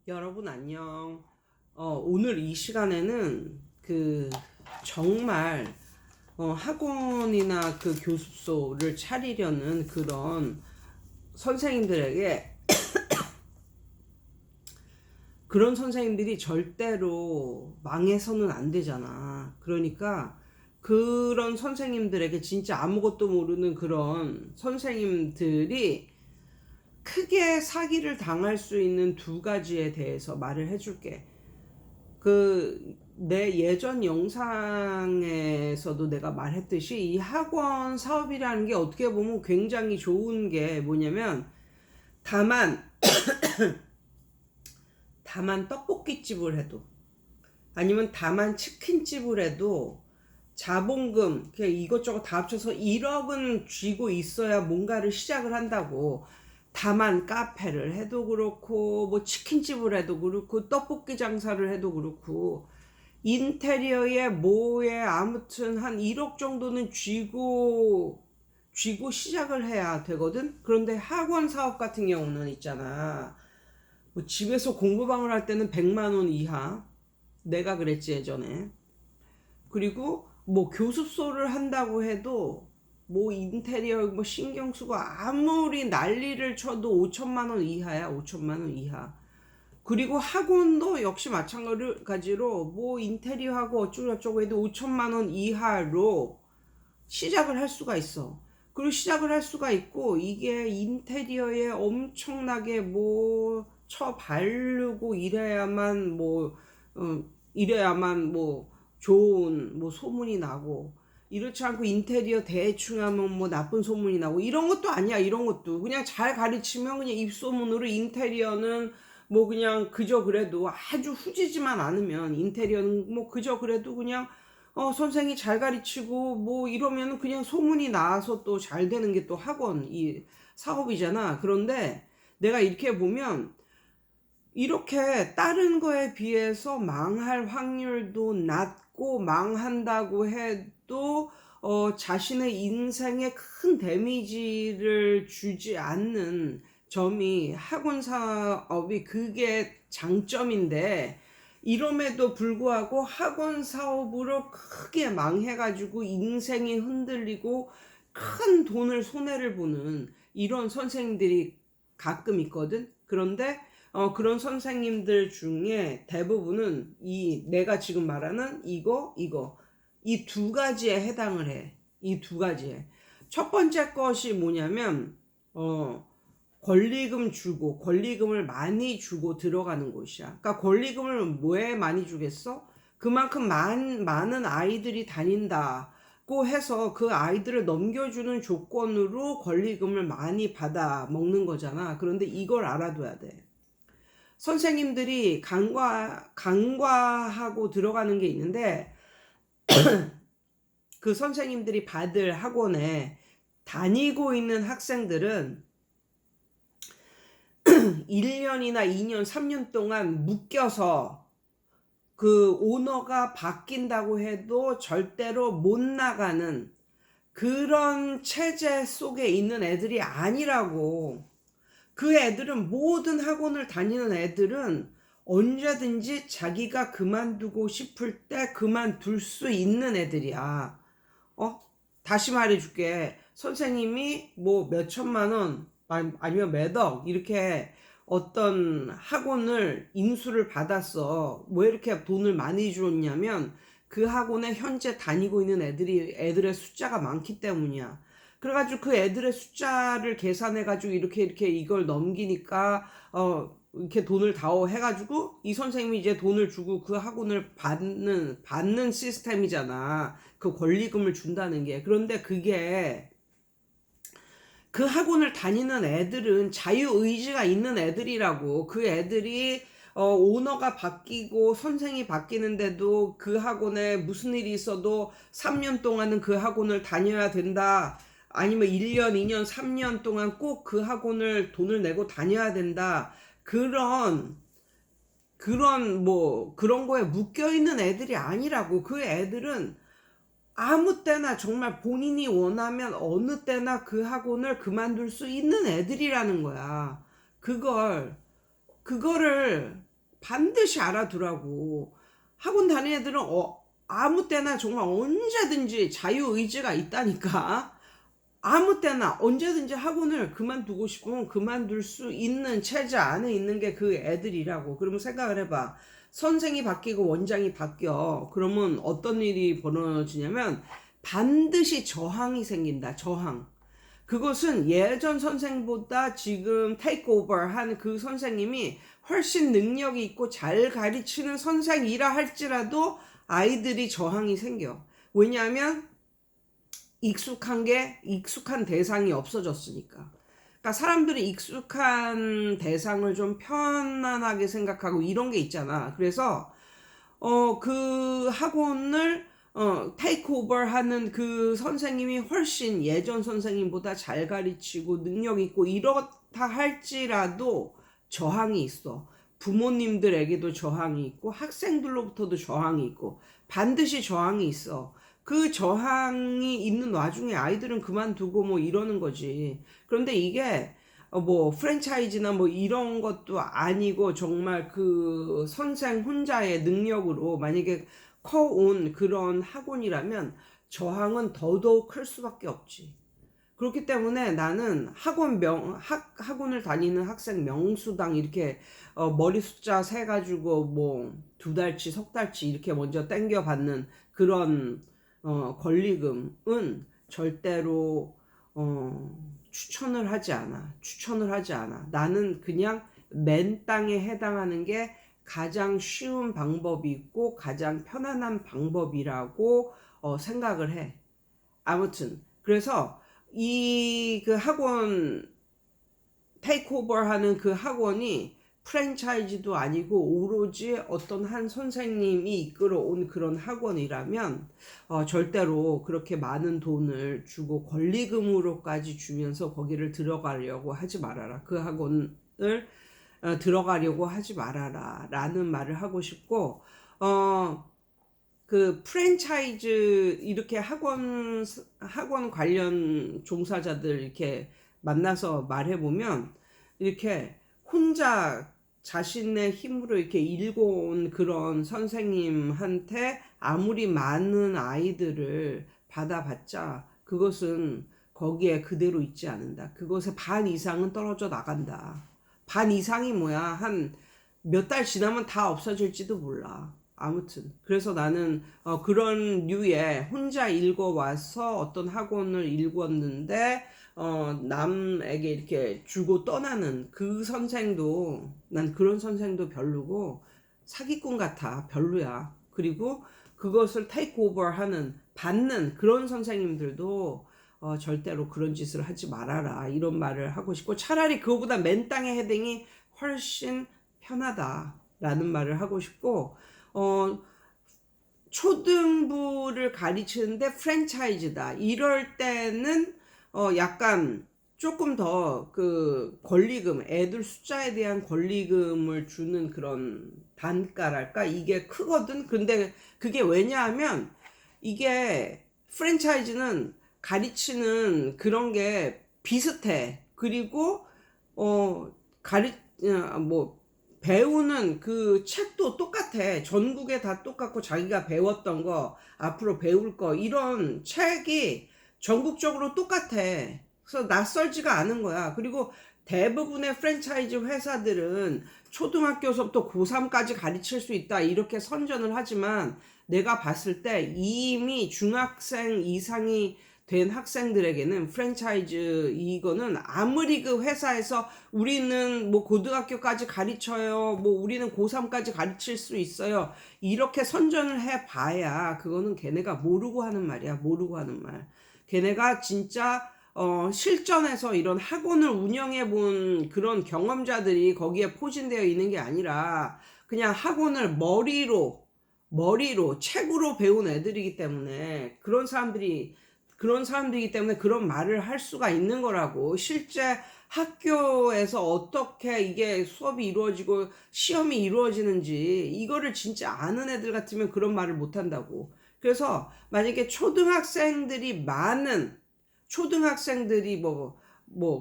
여러분 안녕. 오늘 이 시간에는 정말 학원이나 그 교습소를 차리려는 그런 선생님들에게 그런 선생님들이 절대로 망해서는 안 되잖아. 그러니까 그런 선생님들에게 진짜 아무것도 모르는 그런 선생님들이 크게 사기를 당할 수 있는 두 가지에 대해서 말을 해줄게. 내 예전 영상에서도 내가 말했듯이 이 학원 사업이라는 게 어떻게 보면 굉장히 좋은 게 뭐냐면 다만 떡볶이집을 해도 아니면 다만 치킨집을 해도 자본금 그냥 이것저것 다 합쳐서 1억은 쥐고 있어야 뭔가를 시작을 한다고. 다만 카페를 해도 그렇고 뭐 치킨집을 해도 그렇고 떡볶이 장사를 해도 그렇고 인테리어에 뭐에 아무튼 한 1억 정도는 쥐고 시작을 해야 되거든. 그런데 학원 사업 같은 경우는 있잖아, 뭐 집에서 공부방을 할 때는 100만 원 이하, 내가 그랬지 예전에. 그리고 뭐 교습소를 한다고 해도 뭐 인테리어 뭐 신경 쓰고 아무리 난리를 쳐도 5천만 원 이하야. 5천만 원 이하. 그리고 학원도 역시 마찬가지로 뭐 인테리어하고 어쩌고저쩌고 해도 5천만 원 이하로 시작을 할 수가 있어. 그리고 시작을 할 수가 있고, 이게 인테리어에 엄청나게 뭐 쳐 바르고 이래야만 뭐 좋은 뭐 소문이 나고, 이렇지 않고 인테리어 대충 하면 뭐 나쁜 소문이 나고, 이런 것도 아니야. 이런 것도 그냥 잘 가르치면 그냥 입소문으로 인테리어는 뭐 그냥 그저 그래도 아주 후지지만 않으면 인테리어는 뭐 그저 그래도 그냥 선생이 잘 가르치고 뭐 이러면 그냥 소문이 나서 또 잘 되는 게 또 학원 이 사업이잖아. 그런데 내가 이렇게 보면 이렇게 다른 거에 비해서 망할 확률도 낮고, 망한다고 해도 자신의 인생에 큰 데미지를 주지 않는 점이 학원 사업이 그게 장점인데, 이럼에도 불구하고 학원 사업으로 크게 망해가지고 인생이 흔들리고 큰 돈을 손해를 보는 이런 선생님들이 가끔 있거든. 그런데 그런 선생님들 중에 대부분은 이 내가 지금 말하는 이 두 가지에 해당을 해. 이 두 가지에. 첫 번째 것이 뭐냐면 권리금을 많이 주고 들어가는 곳이야. 그러니까 권리금을 왜 많이 주겠어? 그만큼 많은 아이들이 다닌다고 해서 그 아이들을 넘겨주는 조건으로 권리금을 많이 받아 먹는 거잖아. 그런데 이걸 알아둬야 돼. 선생님들이 강과하고 들어가는 게 있는데, 그 선생님들이 받을 학원에 다니고 있는 학생들은 1년이나 2년, 3년 동안 묶여서 그 오너가 바뀐다고 해도 절대로 못 나가는 그런 체제 속에 있는 애들이 아니라고. 그 애들은, 모든 학원을 다니는 애들은 언제든지 자기가 그만두고 싶을 때 그만둘 수 있는 애들이야. 다시 말해줄게. 선생님이 뭐 몇 천만 원 아니면 몇억 이렇게 어떤 학원을 인수를 받았어. 왜 이렇게 돈을 많이 줬냐면 그 학원에 현재 다니고 있는 애들의 숫자가 많기 때문이야. 그래가지고 그 애들의 숫자를 계산해가지고 이렇게 이걸 넘기니까 이렇게 돈을 다 해가지고 이 선생님이 이제 돈을 주고 그 학원을 받는 시스템이잖아. 그 권리금을 준다는 게. 그런데 그게 그 학원을 다니는 애들은 자유의지가 있는 애들이라고. 그 애들이 오너가 바뀌고 선생이 바뀌는데도 그 학원에 무슨 일이 있어도 3년 동안은 그 학원을 다녀야 된다. 아니면 1년, 2년, 3년 동안 꼭 그 학원을 돈을 내고 다녀야 된다. 그런 거에 묶여 있는 애들이 아니라고. 그 애들은 아무 때나 정말 본인이 원하면 어느 때나 그 학원을 그만둘 수 있는 애들이라는 거야. 그거를 반드시 알아두라고. 학원 다니는 애들은 아무 때나 정말 언제든지 자유의지가 있다니까. 아무 때나 언제든지 학원을 그만두고 싶으면 그만둘 수 있는 체제 안에 있는 게 그 애들이라고. 그러면 생각을 해봐. 선생이 바뀌고 원장이 바뀌어. 그러면 어떤 일이 벌어지냐면 반드시 저항이 생긴다. 저항. 그것은 예전 선생보다 지금 테이크오버 한 그 선생님이 훨씬 능력이 있고 잘 가르치는 선생이라 할지라도 아이들이 저항이 생겨. 왜냐하면 익숙한 대상이 없어졌으니까. 그러니까 사람들이 익숙한 대상을 좀 편안하게 생각하고 이런 게 있잖아. 그래서 그 학원을 테이크오버 하는 그 선생님이 훨씬 예전 선생님보다 잘 가르치고 능력 있고 이렇다 할지라도 저항이 있어. 부모님들에게도 저항이 있고 학생들로부터도 저항이 있고 반드시 저항이 있어. 그 저항이 있는 와중에 아이들은 그만두고 뭐 이러는 거지. 그런데 이게 뭐 프랜차이즈나 뭐 이런 것도 아니고 정말 그 선생 혼자의 능력으로 만약에 커온 그런 학원이라면 저항은 더더욱 클 수밖에 없지. 그렇기 때문에 나는 학원을 다니는 학생 명수당 이렇게 머리 숫자 세 가지고 뭐 2달치, 석 달치 이렇게 먼저 땡겨 받는 그런 권리금은 절대로 추천을 하지 않아. 추천을 하지 않아. 나는 그냥 맨땅에 해당하는 게 가장 쉬운 방법이 있고 가장 편안한 방법이라고 생각을 해. 아무튼 그래서 이 그 학원 테이크오버 하는 그 학원이 프랜차이즈도 아니고 오로지 어떤 한 선생님이 이끌어온 그런 학원이라면 절대로 그렇게 많은 돈을 주고 권리금으로까지 주면서 거기를 들어가려고 하지 말아라. 그 학원을 들어가려고 하지 말아라 라는 말을 하고 싶고 그 프랜차이즈 이렇게 학원 관련 종사자들 이렇게 만나서 말해보면 이렇게 혼자 자신의 힘으로 이렇게 일궈온 그런 선생님한테 아무리 많은 아이들을 받아봤자 그것은 거기에 그대로 있지 않는다. 그것의 반 이상은 떨어져 나간다. 반 이상이 뭐야? 한 몇 달 지나면 다 없어질지도 몰라. 아무튼 그래서 나는 그런 류의 혼자 읽어와서 어떤 학원을 읽었는데 남에게 이렇게 주고 떠나는 그 선생도 난 그런 선생도 별로고 사기꾼 같아. 별로야. 그리고 그것을 테이크오버 하는 받는 그런 선생님들도 절대로 그런 짓을 하지 말아라 이런 말을 하고 싶고 차라리 그거보다 맨땅에 헤딩이 훨씬 편하다라는 말을 하고 싶고 초등부를 가르치는데 프랜차이즈다. 이럴 때는 약간 조금 더 그 권리금, 애들 숫자에 대한 권리금을 주는 그런 단가랄까? 이게 크거든. 근데 그게 왜냐하면 이게 프랜차이즈는 가르치는 그런 게 비슷해. 그리고 뭐 배우는 그 책도 똑같아. 전국에 다 똑같고 자기가 배웠던 거, 앞으로 배울 거, 이런 책이 전국적으로 똑같아. 그래서 낯설지가 않은 거야. 그리고 대부분의 프랜차이즈 회사들은 초등학교서부터 고3까지 가르칠 수 있다. 이렇게 선전을 하지만 내가 봤을 때 이미 중학생 이상이 된 학생들에게는 프랜차이즈 이거는 아무리 그 회사에서 우리는 뭐 고등학교까지 가르쳐요. 뭐 우리는 고3까지 가르칠 수 있어요. 이렇게 선전을 해 봐야 그거는 걔네가 모르고 하는 말이야. 모르고 하는 말. 걔네가 진짜 실전에서 이런 학원을 운영해 본 그런 경험자들이 거기에 포진되어 있는 게 아니라 그냥 학원을 머리로 책으로 배운 애들이기 때문에 그런 사람들이기 때문에 그런 말을 할 수가 있는 거라고. 실제 학교에서 어떻게 이게 수업이 이루어지고 시험이 이루어지는지 이거를 진짜 아는 애들 같으면 그런 말을 못 한다고. 그래서 만약에 초등학생들이 뭐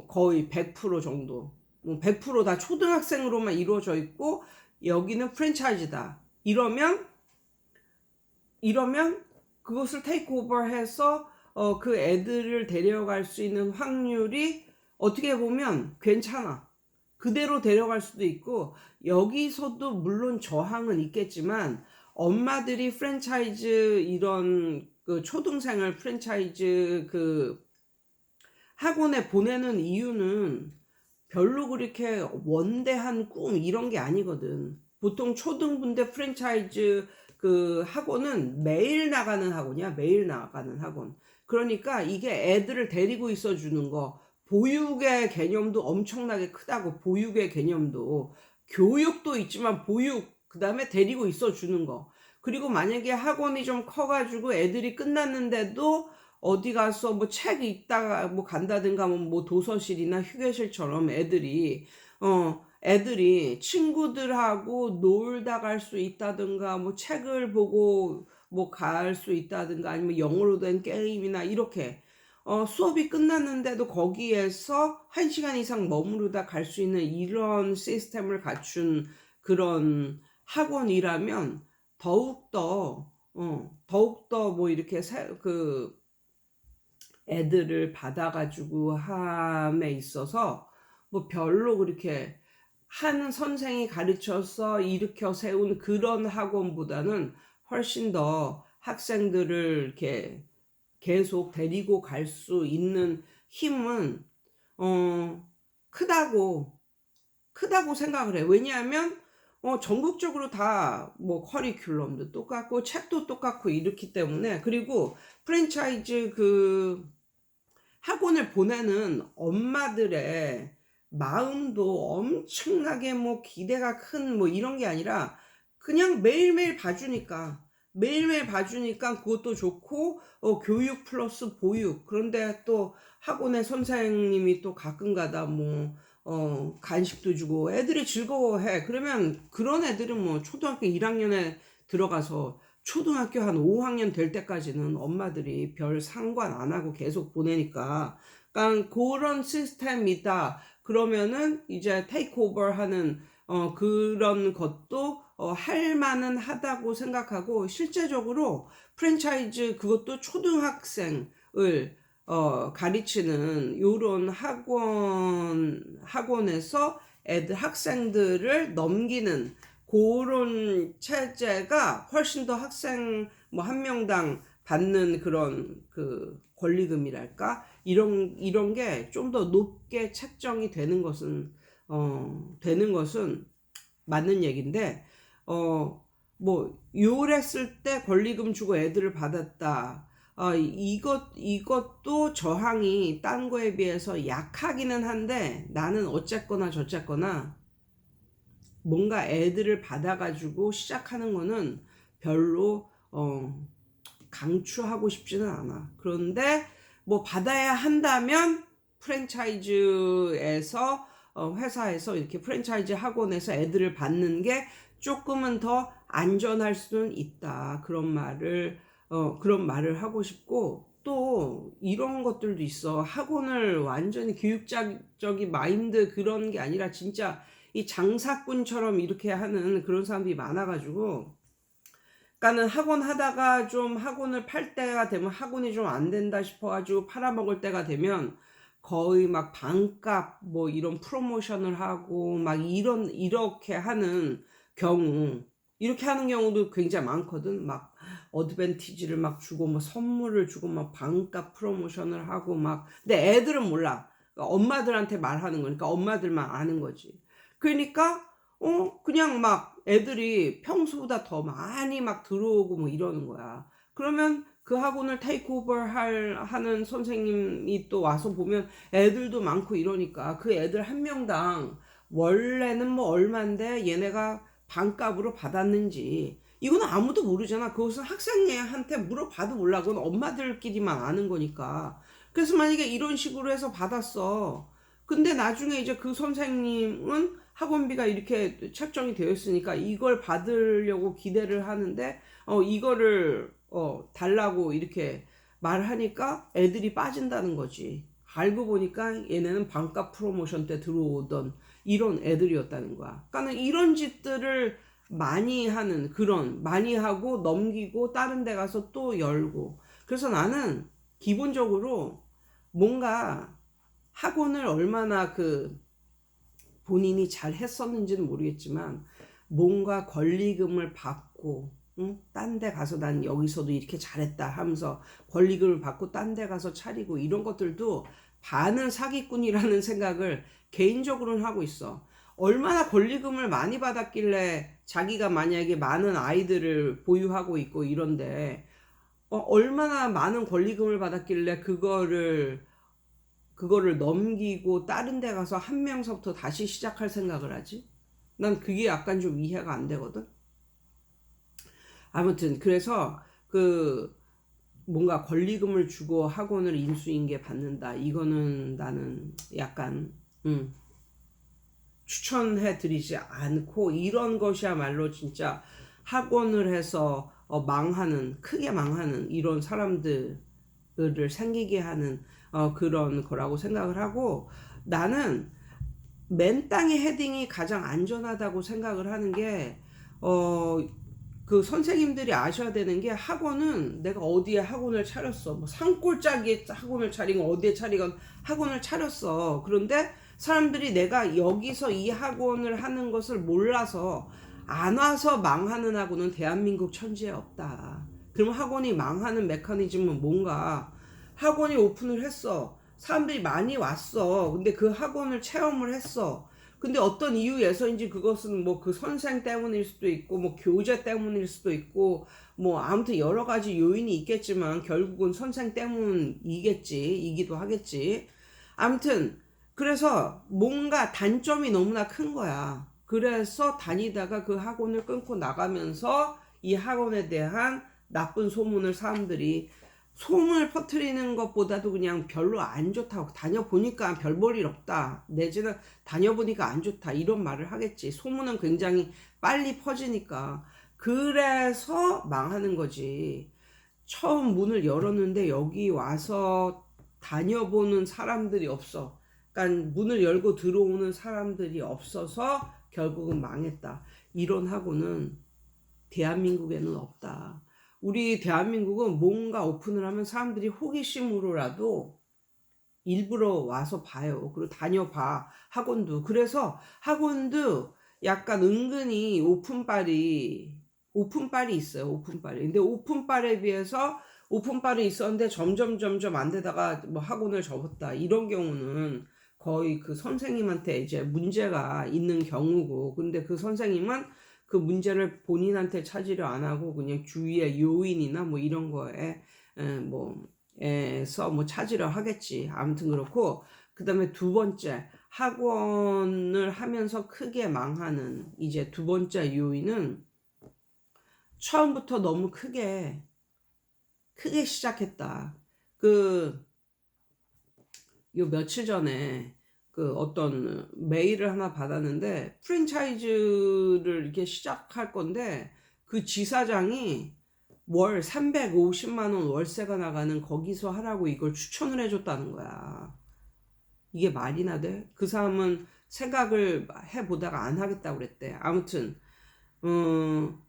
거의 100% 정도, 뭐 100%다 초등학생으로만 이루어져 있고 여기는 프랜차이즈다. 이러면 그것을 테이크오버해서 그 애들을 데려갈 수 있는 확률이 어떻게 보면 괜찮아. 그대로 데려갈 수도 있고, 여기서도 물론 저항은 있겠지만 엄마들이 프랜차이즈 이런 그 초등생을 프랜차이즈 그 학원에 보내는 이유는 별로 그렇게 원대한 꿈 이런 게 아니거든. 보통 초등부인데 프랜차이즈 그 학원은 매일 나가는 학원이야. 매일 나가는 학원. 그러니까 이게 애들을 데리고 있어 주는 거, 보육의 개념도 엄청나게 크다고. 보육의 개념도 교육도 있지만 보육, 그 다음에 데리고 있어 주는 거. 그리고 만약에 학원이 좀 커가지고 애들이 끝났는데도 어디 가서 뭐 책 읽다가 뭐 간다든가 뭐 도서실이나 휴게실처럼 애들이 친구들하고 놀다 갈 수 있다든가 뭐 책을 보고 뭐 갈 수 있다든가 아니면 영어로 된 게임이나 이렇게 수업이 끝났는데도 거기에서 1시간 이상 머무르다 갈 수 있는 이런 시스템을 갖춘 그런 학원이라면 더욱더 뭐 이렇게 애들을 받아가지고 함에 있어서 뭐 별로 그렇게 한 선생이 가르쳐서 일으켜 세운 그런 학원보다는 훨씬 더 학생들을 이렇게 계속 데리고 갈 수 있는 힘은 크다고 생각을 해. 왜냐하면 전국적으로 다 뭐 커리큘럼도 똑같고 책도 똑같고 이렇기 때문에. 그리고 프랜차이즈 그 학원을 보내는 엄마들의 마음도 엄청나게 뭐 기대가 큰 뭐 이런 게 아니라 그냥 매일매일 봐주니까 그것도 좋고 교육 플러스 보육. 그런데 또 학원의 선생님이 또 가끔가다 뭐 간식도 주고 애들이 즐거워해. 그러면 그런 애들은 뭐 초등학교 1학년에 들어가서 초등학교 한 5학년 될 때까지는 엄마들이 별 상관 안 하고 계속 보내니까. 그러니까 그런 시스템이다. 그러면은 이제 테이크오버 하는 그런 것도 할 만은 하다고 생각하고, 실제적으로 프랜차이즈 그것도 초등학생을 가르치는 요런 학원에서 학생들을 넘기는 그런 체제가 훨씬 더 학생 뭐 한 명당 받는 그런 그 권리금이랄까 이런 게 좀 더 높게 책정이 되는 것은 맞는 얘긴데, 뭐 요랬을 때 권리금 주고 애들을 받았다. 이것도 저항이 딴 거에 비해서 약하기는 한데, 나는 어쨌거나 저쨌거나 뭔가 애들을 받아가지고 시작하는 거는 별로 강추하고 싶지는 않아. 그런데 뭐 받아야 한다면 프랜차이즈에서 회사에서 이렇게 프랜차이즈 학원에서 애들을 받는 게 조금은 더 안전할 수는 있다. 그런 말을 하고 싶고, 또 이런 것들도 있어. 학원을 완전히 교육적인 마인드 그런 게 아니라 진짜 이 장사꾼처럼 이렇게 하는 그런 사람들이 많아가지고, 그러니까는 학원 하다가 좀 학원을 팔 때가 되면 학원이 좀 안 된다 싶어가지고 팔아먹을 때가 되면 거의 막 반값 뭐 이런 프로모션을 하고 막 이렇게 하는 경우도 굉장히 많거든. 막 어드밴티지를 막 주고 뭐 선물을 주고 막 반값 프로모션을 하고 막. 근데 애들은 몰라. 그러니까 엄마들한테 말하는 거니까 엄마들만 아는 거지. 그러니까 그냥 막 애들이 평소보다 더 많이 막 들어오고 뭐 이러는 거야. 그러면 그 학원을 테이크오버 하는 선생님이 또 와서 보면 애들도 많고 이러니까 그 애들 한 명당 원래는 뭐 얼만데 얘네가 반값으로 받았는지 이거는 아무도 모르잖아. 그것은 학생한테 물어봐도 몰라. 그건 엄마들끼리만 아는 거니까. 그래서 만약에 이런 식으로 해서 받았어. 근데 나중에 이제 그 선생님은 학원비가 이렇게 책정이 되어 있으니까 이걸 받으려고 기대를 하는데 이거를 달라고 이렇게 말하니까 애들이 빠진다는 거지. 알고 보니까 얘네는 반값 프로모션 때 들어오던 이런 애들이었다는 거야. 그러니까 이런 짓들을 많이 하는 그런 많이 하고 넘기고 다른 데 가서 또 열고. 그래서 나는 기본적으로 뭔가 학원을 얼마나 그 본인이 잘 했었는지는 모르겠지만 뭔가 권리금을 받고 응? 딴 데 가서 난 여기서도 이렇게 잘했다 하면서 권리금을 받고 딴 데 가서 차리고 이런 것들도 반은 사기꾼이라는 생각을 개인적으로는 하고 있어. 얼마나 권리금을 많이 받았길래 자기가 만약에 많은 아이들을 보유하고 있고 이런데 얼마나 많은 권리금을 받았길래 그거를 넘기고 다른 데 가서 한 명서부터 다시 시작할 생각을 하지? 난 그게 약간 좀 이해가 안 되거든. 아무튼 그래서 그 뭔가 권리금을 주고 학원을 인수인계 받는다. 이거는 나는 약간 추천해 드리지 않고, 이런 것이야말로 진짜 학원을 해서 망하는, 크게 망하는 이런 사람들을 생기게 하는 그런 거라고 생각을 하고, 나는 맨 땅에 헤딩이 가장 안전하다고 생각을 하는 게, 그 선생님들이 아셔야 되는 게, 학원은 내가 어디에 학원을 차렸어. 뭐 산골짜기에 학원을 차리건 어디에 차리건 학원을 차렸어. 그런데 사람들이 내가 여기서 이 학원을 하는 것을 몰라서 안 와서 망하는 학원은 대한민국 천지에 없다. 그럼 학원이 망하는 메커니즘은 뭔가, 학원이 오픈을 했어. 사람들이 많이 왔어. 근데 그 학원을 체험을 했어. 근데 어떤 이유에서인지 그것은 뭐 그 선생 때문일 수도 있고 뭐 교재 때문일 수도 있고 뭐 아무튼 여러 가지 요인이 있겠지만 결국은 선생 때문이기도 하겠지. 아무튼 그래서 뭔가 단점이 너무나 큰 거야. 그래서 다니다가 그 학원을 끊고 나가면서 이 학원에 대한 나쁜 소문을 사람들이, 소문을 퍼뜨리는 것보다도 그냥 별로 안 좋다고, 다녀보니까 별 볼 일 없다 내지는 다녀보니까 안 좋다 이런 말을 하겠지. 소문은 굉장히 빨리 퍼지니까. 그래서 망하는 거지. 처음 문을 열었는데 여기 와서 다녀보는 사람들이 없어. 그러니까 문을 열고 들어오는 사람들이 없어서 결국은 망했다. 이런 학원은 대한민국에는 없다. 우리 대한민국은 뭔가 오픈을 하면 사람들이 호기심으로라도 일부러 와서 봐요. 그리고 다녀봐. 학원도. 그래서 학원도 약간 은근히 오픈빨이 있어요. 오픈빨이. 근데 오픈빨에 비해서, 오픈빨이 있었는데 점점 안 되다가 뭐 학원을 접었다. 이런 경우는 거의 그 선생님한테 이제 문제가 있는 경우고, 근데 그 선생님은 그 문제를 본인한테 찾으려 안 하고 그냥 주위의 요인이나 뭐 이런 거에 에서 뭐 찾으려 하겠지. 아무튼 그렇고, 그 다음에 두 번째, 학원을 하면서 크게 망하는 이제 두 번째 요인은, 처음부터 너무 크게 시작했다. 요 며칠 전에 그 어떤 메일을 하나 받았는데, 프랜차이즈를 이렇게 시작할 건데 그 지사장이 월 350만 원 월세가 나가는 거기서 하라고 이걸 추천을 해줬다는 거야. 이게 말이나 돼? 그 사람은 생각을 해보다가 안 하겠다고 그랬대. 아무튼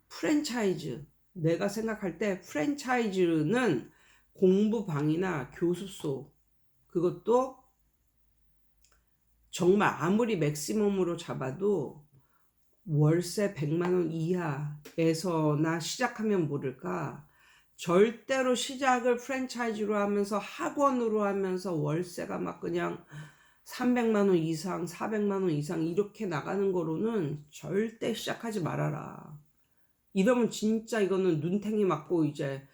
프랜차이즈, 내가 생각할 때 프랜차이즈는 공부방이나 교습소, 그것도 정말 아무리 맥시멈으로 잡아도 월세 100만 원 이하에서나 시작하면 모를까, 절대로 시작을 프랜차이즈로 하면서 학원으로 하면서 월세가 막 그냥 300만 원 이상 400만 원 이상 이렇게 나가는 거로는 절대 시작하지 말아라. 이러면 진짜 이거는 눈탱이 맞고 이제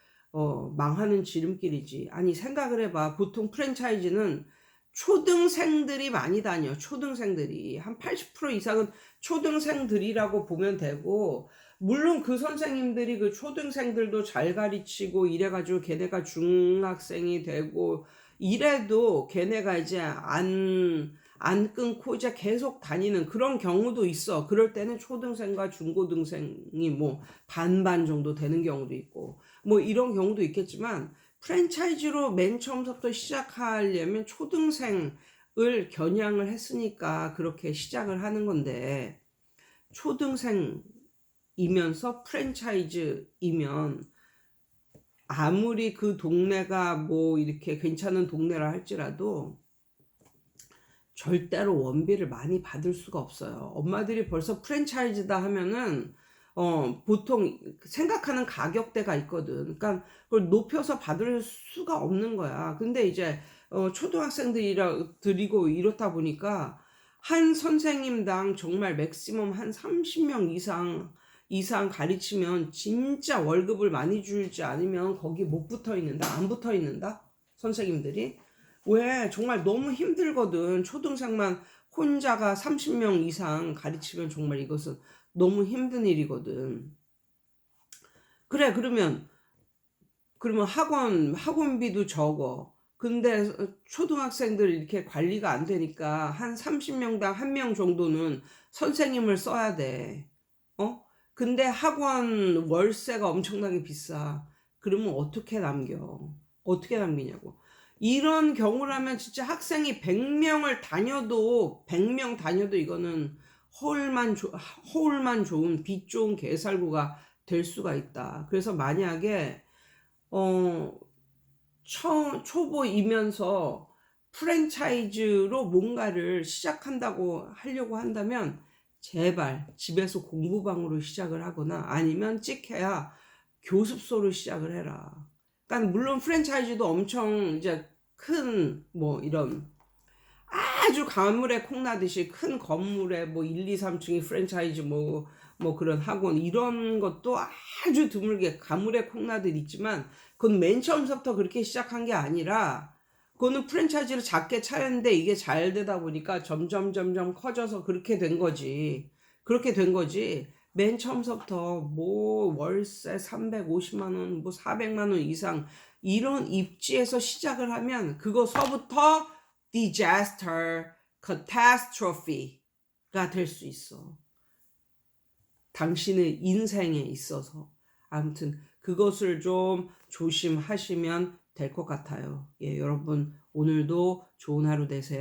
망하는 지름길이지. 아니 생각을 해봐. 보통 프랜차이즈는 초등생들이 많이 다녀. 초등생들이 한 80% 이상은 초등생들이라고 보면 되고, 물론 그 선생님들이 그 초등생들도 잘 가르치고 이래가지고 걔네가 중학생이 되고 이래도 걔네가 이제 안 끊고 이제 계속 다니는 그런 경우도 있어. 그럴 때는 초등생과 중고등생이 뭐 반반 정도 되는 경우도 있고 뭐 이런 경우도 있겠지만, 프랜차이즈로 맨 처음부터 시작하려면 초등생을 겨냥을 했으니까 그렇게 시작을 하는 건데, 초등생이면서 프랜차이즈이면 아무리 그 동네가 뭐 이렇게 괜찮은 동네라 할지라도 절대로 원비를 많이 받을 수가 없어요. 엄마들이 벌써 프랜차이즈다 하면은 보통 생각하는 가격대가 있거든. 그러니까 그걸 높여서 받을 수가 없는 거야. 근데 이제 초등학생들이라 드리고 이렇다 보니까 한 선생님당 정말 맥시멈 한 30명 이상 가르치면 진짜 월급을 많이 줄지 않으면 거기 못 붙어 있는다. 안 붙어 있는다. 선생님들이. 왜 정말 너무 힘들거든. 초등생만 혼자가 30명 이상 가르치면 정말 이것은 너무 힘든 일이거든. 그래, 그러면 학원비도 적어. 근데 초등학생들 이렇게 관리가 안 되니까 한 30명당 1명 정도는 선생님을 써야 돼. 근데 학원 월세가 엄청나게 비싸. 그러면 어떻게 남겨? 어떻게 남기냐고. 이런 경우라면 진짜 학생이 100명 다녀도 이거는 허울만 좋은 빛 좋은 개살구가 될 수가 있다. 그래서 만약에 어, 초보이면서 프랜차이즈로 뭔가를 시작한다고 하려고 한다면 제발 집에서 공부방으로 시작을 하거나 아니면 찍해야 교습소로 시작을 해라. 그러니까 물론 프랜차이즈도 엄청 이제 큰 뭐 이런 아주 가물에 콩나듯이 큰 건물에 뭐 1, 2, 3층이 프랜차이즈 뭐 그런 학원 이런 것도 아주 드물게 가물에 콩나듯 있지만 그건 맨 처음부터 그렇게 시작한 게 아니라 그거는 프랜차이즈를 작게 차렸는데 이게 잘 되다 보니까 점점 커져서 그렇게 된 거지. 그렇게 된 거지. 맨 처음부터 뭐 월세 350만 원, 뭐 400만 원 이상 이런 입지에서 시작을 하면 그거서부터 disaster, catastrophe가 될 수 있어. 당신의 인생에 있어서. 아무튼 그것을 좀 조심하시면 될 것 같아요. 예, 여러분 오늘도 좋은 하루 되세요.